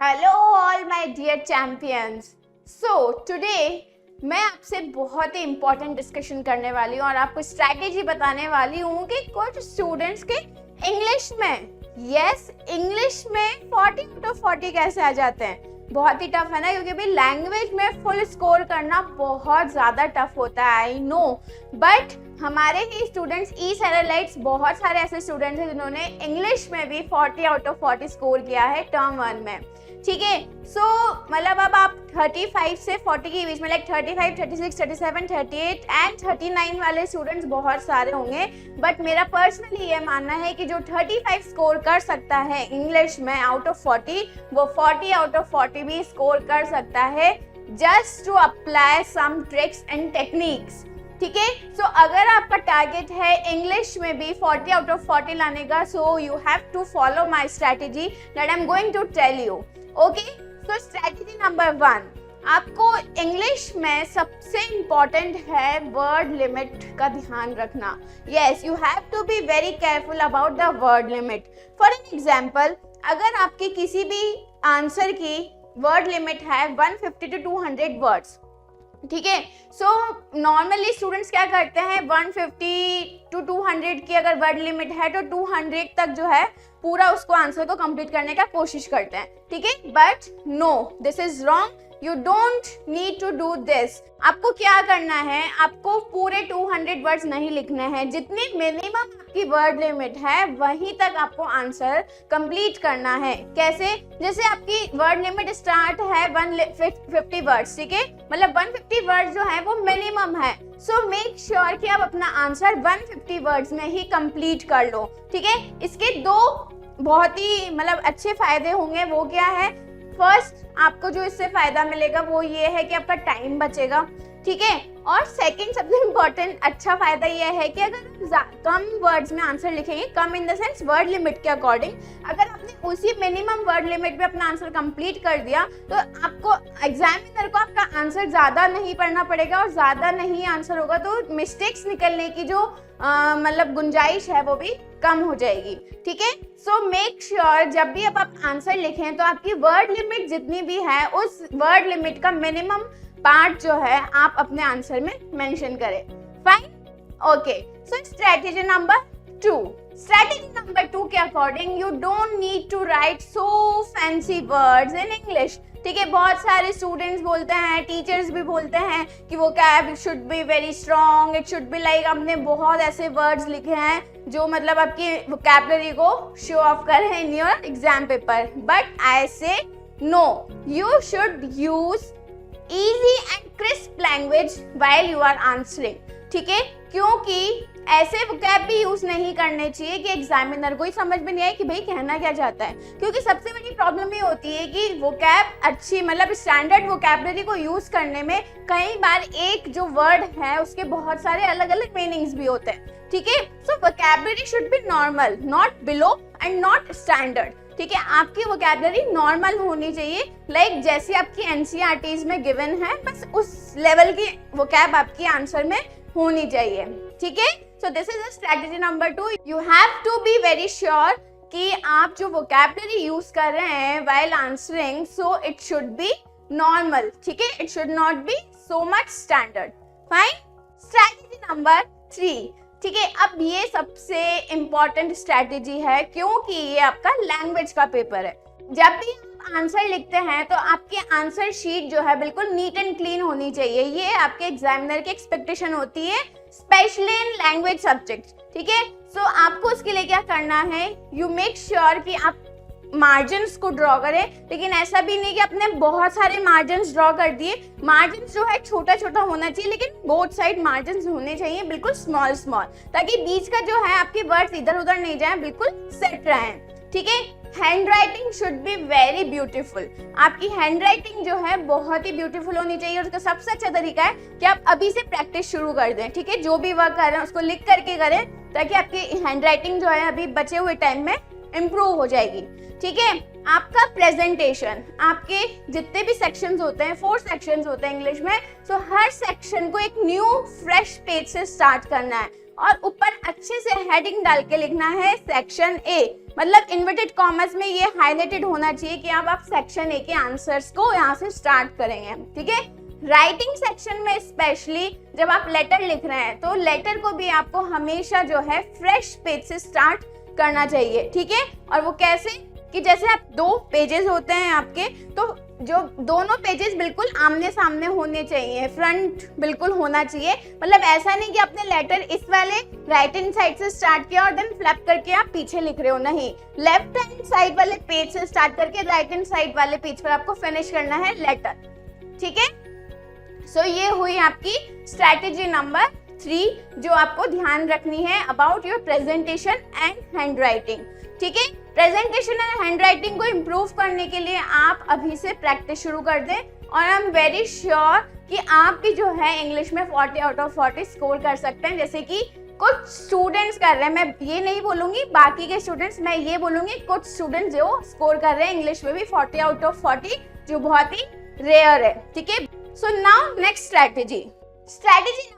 Hello all my dear champions. So today मैं आपसे बहुत ही इम्पोर्टेंट डिस्कशन करने वाली हूँ और आपको स्ट्रैटेजी बताने वाली हूँ कि कुछ स्टूडेंट्स के इंग्लिश में 40 आउट ऑफ 40 कैसे आ जाते हैं। बहुत ही टफ है ना, क्योंकि अभी लैंग्वेज में फुल स्कोर करना बहुत ज़्यादा टफ होता है, आई नो। बट हमारे ही स्टूडेंट्स ई-सेटेलाइट्स, बहुत सारे ऐसे स्टूडेंट्स हैं जिन्होंने इंग्लिश में भी 40 आउट ऑफ 40 स्कोर किया है टर्म 1 में। ठीक है, सो मतलब अब आप 35 से 40 के बीच में लाइक 35, 36, 37, 38 एंड 39 वाले स्टूडेंट्स बहुत सारे होंगे। बट मेरा पर्सनली ये मानना है कि जो 35 स्कोर कर सकता है इंग्लिश में आउट ऑफ 40, वो 40 आउट ऑफ 40 भी स्कोर कर सकता है, just to apply some tricks and techniques. ठीक है, सो अगर आपका टारगेट है इंग्लिश में भी 40 आउट ऑफ 40 लाने का, so you have to follow my strategy that I am going to tell you. Okay, so strategy number 1, आपको इंग्लिश में सबसे इम्पॉर्टेंट है वर्ड लिमिट का ध्यान रखना। Yes, you have to be very careful about the word limit. For an example, अगर आपकी किसी भी आंसर की वर्ड लिमिट है 150 to 200 वर्ड्स, ठीक है, सो नॉर्मली स्टूडेंट्स क्या करते हैं, 150 to 200 की अगर वर्ड लिमिट है तो 200 तक जो है पूरा उसको आंसर को कंप्लीट करने का कोशिश करते हैं। ठीक है, but no, this is wrong, you don't need to do this. आपको क्या करना है, आपको पूरे 200 वर्ड्स नहीं लिखने हैं, जितनी मिनिमम आपकी वर्ड लिमिट है वहीं तक आपको आंसर कंप्लीट करना है। कैसे? जैसे आपकी वर्ड लिमिट स्टार्ट है 150 वर्ड्स, ठीक है, मतलब 150 वर्ड्स जो है वो मिनिमम है। सो मेक श्योर कि आप अपना आंसर 150 वर्ड्स में ही कंप्लीट कर लो। ठीक है, इसके दो बहुत ही मतलब अच्छे फायदे होंगे। वो क्या है? फर्स्ट, आपको जो इससे फायदा मिलेगा वो ये है कि आपका टाइम बचेगा। ठीक है, और सेकंड सबसे इम्पोर्टेंट अच्छा फायदा ये है कि अगर आप कम वर्ड्स में आंसर लिखेंगे, कम in the sense word limit के अकॉर्डिंग, अगर आपने उसी मिनिमम वर्ड लिमिट में अपना आंसर कंप्लीट कर दिया तो आपको एग्जामिनर को आपका आंसर ज़्यादा नहीं पढ़ना पड़ेगा, और ज़्यादा नहीं आंसर होगा तो मिस्टेक्स निकलने की जो मतलब गुंजाइश है वो भी कम हो जाएगी। ठीक है, सो मेक श्योर जब भी आप आंसर लिखें तो आपकी वर्ड लिमिट जितनी भी है उस वर्ड लिमिट का मिनिमम पार्ट जो है आप अपने आंसर में मेंशन करें। Fine, okay. So strategy number 2, strategy number 2 के according you don't need to write so fancy words in English. ठीक है, बहुत सारे स्टूडेंट्स बोलते हैं, टीचर्स भी बोलते हैं कि वो cab should be very strong, it should be like, हमने बहुत ऐसे वर्ड्स लिखे हैं जो मतलब आपकी वोकैबुलरी को शो ऑफ कर रहे हैं in your exam paper. But I say no, you should use easy and crisp language while you are answering। ठीक है, क्योंकि ऐसे वोकैब भी यूज नहीं करने चाहिए कि एग्जामिनर को ही समझ में नहीं आए कि भाई कहना क्या चाहता है। क्योंकि सबसे बड़ी प्रॉब्लम ये होती है कि वोकैब अच्छी मतलब स्टैंडर्ड वोकैबुलरी को यूज करने में कई बार एक जो वर्ड है उसके बहुत सारे अलग अलग मीनिंग्स भी होते हैं। ठीक है, so vocabulary should be normal, not below and not standard. ठीक है, आपकी वोकैबुलरी नॉर्मल होनी चाहिए, लाइक जैसी आपकी एनसीईआरटीज में गिवन है, बस उस लेवल की वोकैब आपकी आंसर में होनी चाहिए। ठीक है, so this is the strategy number 2। You have to be very sure कि आप जो वोकैबुलरी यूज कर रहे हैं while answering, so it should be normal. ठीक है, it should not be so much standard. Fine, strategy number 3। ठीक है, अब ये सबसे इम्पॉर्टेंट स्ट्रैटेजी है क्योंकि ये आपका लैंग्वेज का पेपर है। जब भी आप आंसर लिखते हैं तो आपकी आंसर शीट जो है बिल्कुल नीट एंड क्लीन होनी चाहिए। ये आपके एग्जामिनर की एक्सपेक्टेशन होती है, स्पेशली इन लैंग्वेज सब्जेक्ट। ठीक है, सो आपको उसके लिए क्या करना है, यू मेक श्योर कि आप मार्जिन्स को ड्रॉ करें, लेकिन ऐसा भी नहीं कि आपने बहुत सारे मार्जिन्स ड्रॉ कर दिए। मार्जिन्स जो है छोटा छोटा होना चाहिए, लेकिन बोथ साइड मार्जिन्स होने चाहिए बिल्कुल स्मॉल स्मॉल, ताकि बीच का जो है आपके वर्ड्स इधर उधर नहीं जाए, बिल्कुल सेट रहें। ठीक है, hand writing should be very beautiful. आपकी हैंड राइटिंग जो है बहुत ही ब्यूटीफुल होनी चाहिए, और उसका सबसे अच्छा तरीका है कि आप अभी से प्रैक्टिस शुरू कर दें। ठीक है, जो भी वर्क कर रहे हैं उसको लिख करके करें, ताकि आपकी हैंड राइटिंग जो है अभी बचे हुए टाइम में इम्प्रूव हो जाएगी। ठीक है, आपका प्रेजेंटेशन, आपके जितने भी सेक्शंस होते हैं, 4 सेक्शंस होते हैं इंग्लिश में, सो हर सेक्शन को एक न्यू फ्रेश पेज से स्टार्ट करना है। और ऊपर अच्छे से हेडिंग डाल के लिखना है सेक्शन ए, मतलब इन्वर्टेड कॉमर्स में ये हाईलाइटेड होना चाहिए कि अब आप सेक्शन ए के आंसर्स को यहाँ से स्टार्ट करेंगे, ठीक है। राइटिंग सेक्शन में स्पेशली जब आप लेटर लिख रहे हैं तो लेटर को भी आपको हमेशा जो है फ्रेश पेज से स्टार्ट करना चाहिए, ठीक है। और वो कैसे कि जैसे आप 2 पेजेस होते हैं आपके, तो जो दोनों पेजेस बिल्कुल आमने सामने होने चाहिए, फ्रंट बिल्कुल होना चाहिए। मतलब ऐसा नहीं कि आपने लेटर इस वाले राइट हैंड साइड से स्टार्ट किया और देन फ्लिप करके आप पीछे लिख रहे हो, नहीं, लेफ्ट हैंड साइड वाले पेज से स्टार्ट करके राइट हैंड साइड वाले पेज पर आपको फिनिश करना है लेटर, ठीक है। सो ये हुई आपकी स्ट्रैटेजी नंबर 3 जो आपको ध्यान रखनी है about your presentation and hand writing, ठीक है। प्रेजेंटेशन एंड हैंड राइटिंग को इम्प्रूव करने के लिए आप अभी से प्रैक्टिस शुरू कर दें और आई एम वेरी श्योर कि आप भी जो है इंग्लिश में 40 आउट ऑफ 40 स्कोर कर सकते हैं, जैसे कि कुछ स्टूडेंट्स कर रहे हैं। मैं ये नहीं बोलूंगी बाकी के स्टूडेंट्स, मैं ये बोलूंगी कुछ स्टूडेंट्स जो स्कोर कर रहे हैं इंग्लिश में भी 40 आउट ऑफ 40, जो बहुत ही रेयर है, ठीक है। So now next strategy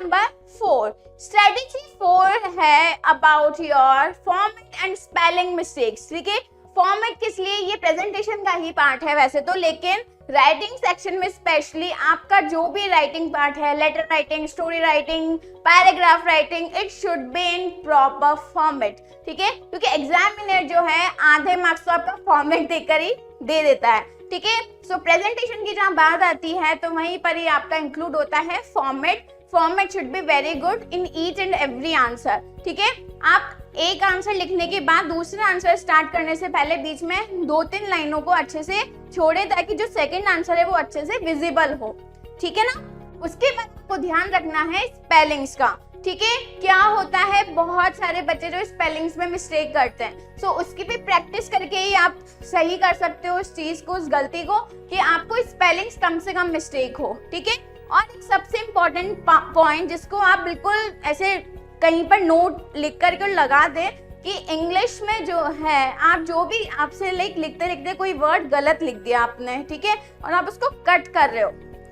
number 4। Strategy 4 है about your format and spelling mistakes, ठीक है। फॉर्मेट किस लिए, ये प्रेजेंटेशन का ही पार्ट है वैसे तो, लेकिन राइटिंग सेक्शन में स्पेशली आपका जो भी राइटिंग पार्ट है, letter writing, story writing, paragraph writing, it should be in proper format, ठीक है। क्योंकि एग्जामिनर जो है आधे मार्क्स तो आपका फॉर्मेट देकर ही दे देता है, ठीक है। सो प्रेजेंटेशन की जहाँ बात आती है तो वहीं पर ही आपका इंक्लूड होता है format. Format should be very good in each and every answer, ठीक है। आप एक आंसर लिखने के बाद दूसरा आंसर स्टार्ट करने से पहले बीच में 2-3 लाइनों को अच्छे से छोड़े ताकि जो सेकंड आंसर है वो अच्छे से विजिबल हो, ठीक है ना। उसके बाद आपको ध्यान रखना है स्पेलिंग्स का, ठीक है। क्या होता है, बहुत सारे बच्चे जो स्पेलिंग्स में मिस्टेक करते हैं, सो उसकी भी प्रैक्टिस करके ही आप सही कर सकते हो उस चीज को, उस गलती को, कि आपको स्पेलिंग्स कम से कम मिस्टेक हो, ठीक है। और एक सबसे इम्पोर्टेंट पॉइंट जिसको आप बिल्कुल ऐसे कहीं पर नोट लिख करके लगा दें कि इंग्लिश में जो है आप जो भी आपसे लिखते लिखते कोई वर्ड गलत लिख दिया आपने, ठीक है, और आप उसको कट कर रहे हो,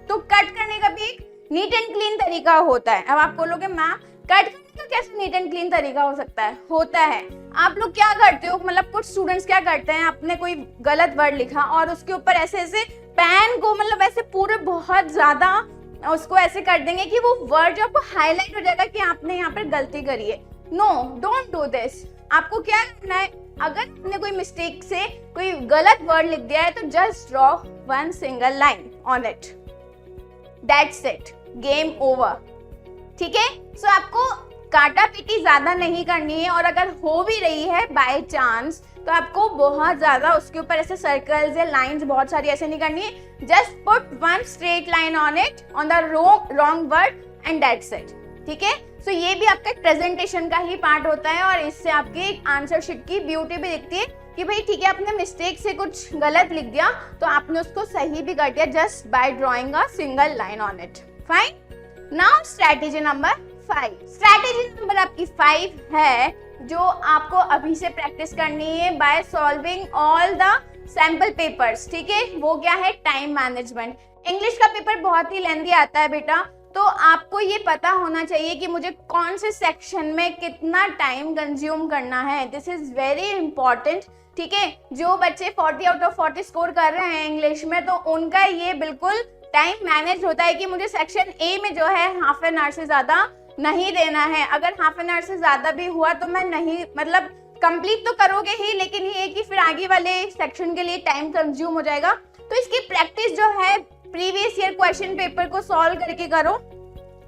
तो कट करने का भी एक नीट एंड क्लीन तरीका होता है। अब आप बोलोगे मैम कट करने का कैसे नीट एंड क्लीन तरीका हो सकता है? होता है। आप लोग क्या करते हो, मतलब कुछ स्टूडेंट्स क्या करते हैं, आपने कोई गलत वर्ड लिखा और उसके ऊपर ऐसे ऐसे पेन को मतलब ऐसे पूरे बहुत ज्यादा उसको ऐसे कर देंगे कि वो वर्ड जो आपको हाईलाइट हो जाएगा कि आपने यहाँ पर गलती करी है। No, don't do this. आपको क्या करना है, अगर आपने कोई मिस्टेक से कोई गलत वर्ड लिख दिया है तो just draw 1 single line on it, that's it, game over, ठीक है। सो आपको काटा पीटी ज्यादा नहीं करनी है, और अगर हो भी रही है बाय चांस तो आपको बहुत ज्यादा उसके ऊपर ऐसे सर्कल्स या लाइंस बहुत सारी ऐसे नहीं करनी है। Just put 1 straight line on it on the wrong word and that's it, ठीक है। सो ये भी आपका प्रेजेंटेशन का ही पार्ट होता है और इससे आपकी आंसर शीट की ब्यूटी भी दिखती है कि भाई ठीक है आपने मिस्टेक से कुछ गलत लिख दिया तो आपने उसको सही भी कर दिया just by drawing a single line on it. Fine. Now strategy number 5। Strategy number आपकी 5 है जो आपको अभी से प्रैक्टिस करनी है by solving all the sample papers, ठीक है। वो क्या है, टाइम मैनेजमेंट। इंग्लिश का पेपर बहुत ही लेंथी आता है बेटा, तो आपको ये पता होना चाहिए कि मुझे कौन से सेक्शन में कितना टाइम कंज्यूम करना है। दिस इज वेरी इंपॉर्टेंट, ठीक है। जो बच्चे 40 आउट ऑफ 40 स्कोर कर रहे हैं इंग्लिश में तो उनका ये बिल्कुल टाइम मैनेज होता है कि मुझे सेक्शन ए में जो है हाफ एन आवर से ज्यादा नहीं देना है। अगर हाफ एन आवर से ज्यादा भी हुआ तो मैं नहीं, मतलब कंप्लीट तो करोगे ही, लेकिन ये कि फिर आगे वाले सेक्शन के लिए टाइम कंज्यूम हो जाएगा। तो इसकी प्रैक्टिस जो है प्रीवियस ईयर क्वेश्चन पेपर को सॉल्व करके करो,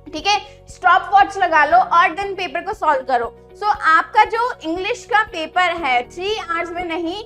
ठीक है। स्टॉप वॉच लगा लो और देन पेपर को सॉल्व करो। सो आपका जो इंग्लिश का पेपर है 3 आवर्स में नहीं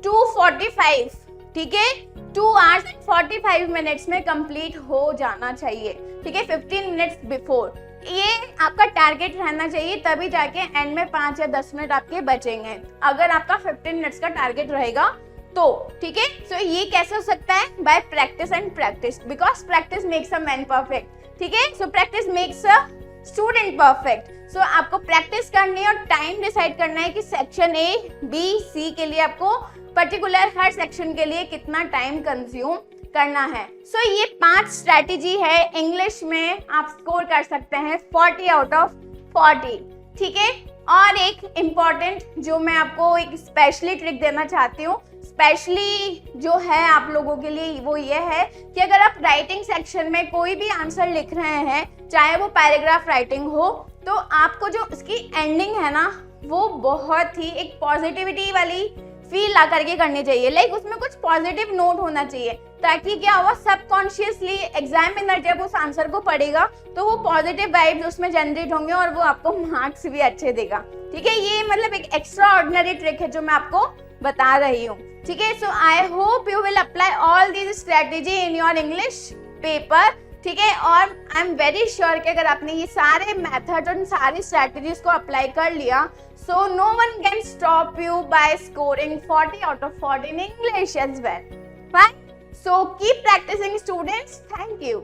2:45, ठीक है, 2 hours and 45 minutes में कंप्लीट हो जाना चाहिए, ठीक है, 15 मिनट्स बिफोर। ये आपका टारगेट रहना चाहिए, तभी जाके एंड में 5 या 10 मिनट आपके बचेंगे। अगर आपका 15 मिनट्स का टारगेट रहेगा तो, ठीक है। सो ये कैसे हो सकता है, by practice and practice, because practice makes a man perfect, ठीक है। So practice makes a student perfect. So आपको प्रैक्टिस करनी है और टाइम डिसाइड करना है कि सेक्शन ए, बी, सी के लिए आपको पर्टिकुलर हर सेक्शन के लिए कितना टाइम कंज्यूम करना है। सो ये 5 स्ट्रैटेजी है, इंग्लिश में आप स्कोर कर सकते हैं 40 आउट ऑफ 40, ठीक है। और एक इम्पॉर्टेंट जो मैं आपको एक स्पेशली ट्रिक देना चाहती हूँ, स्पेशली जो है आप लोगों के लिए, वो ये है कि अगर आप राइटिंग सेक्शन में कोई भी आंसर लिख रहे हैं, चाहे वो पैराग्राफ राइटिंग हो, तो आपको जो उसकी एंडिंग है ना, वो बहुत ही एक पॉजिटिविटी वाली फील ला करके करनी चाहिए। लाइक उसमें कुछ पॉजिटिव नोट होना चाहिए, ताकि क्या हुआ, सबकॉन्शियसली एग्जामिनर जब उस आंसर को पढ़ेगा तो वो पॉजिटिव वाइब्स उसमें जनरेट होंगे और वो आपको मार्क्स भी अच्छे देगा। ठीक है, ये मतलब एक एक्स्ट्रा ऑर्डिनरी ट्रिक है जो मैं आपको बता रही हूँ। ठीक है, so I hope you will apply all these strategy in your English paper. ठीक है, और आई एम वेरी श्योर कि अगर आपने ये सारे मेथड और सारी स्ट्रेटेजीज को अप्लाई कर लिया, so no one can stop you by scoring 40 out of 40 in English as well. Fine? So keep practicing, students. Thank you.